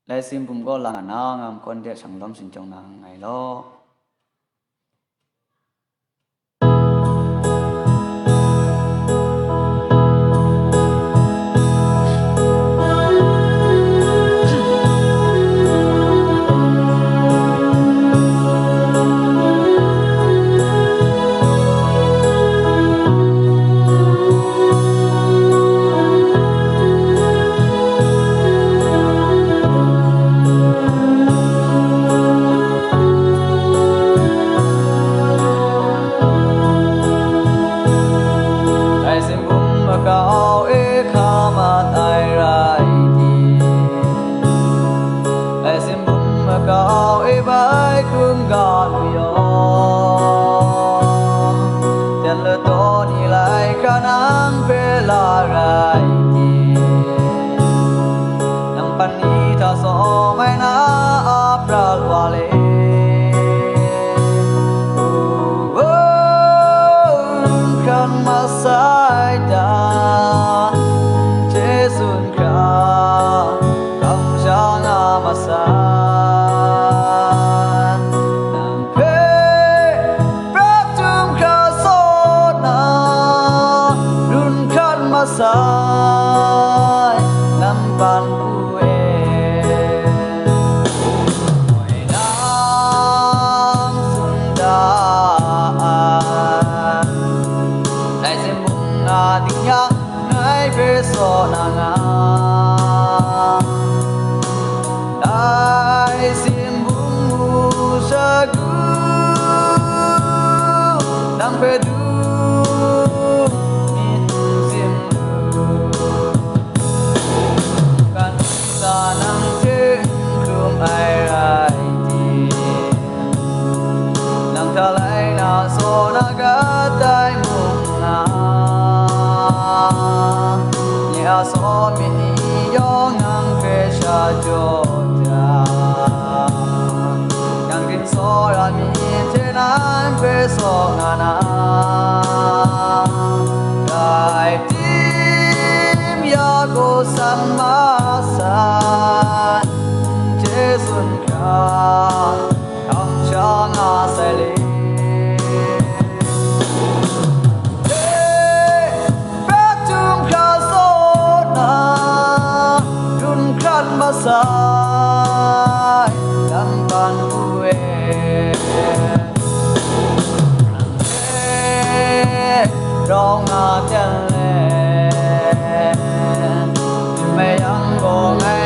lại sim bùm có là na ngam con địa sang lom sinh trong nàng ngày lo cao ê kha ma tai rai đi ai sim bum cao ê bai kung ga lu yo tiền lơ to ni lại khả năng về la rai đi nang pan ni tha so mai na apral wale kan masai da Jesun ka kam jana masa nang pe pratum ka so na run kan masai nam ban bue oi nam sunda tình nhang ngay về so na nga đại sim bung bu sa gu nang về du min sim kan sa nang trên khum ai rai đi nang ta lại na so na ga tai mung na nhà so mi yo ngang phê sa cho cha ngang kinh so ra mi trên an phê so na na đại tim ya go san ma san chế xuân ca tham cha nga sai lệ masai dan ban bue rong a chân le me yang go ngai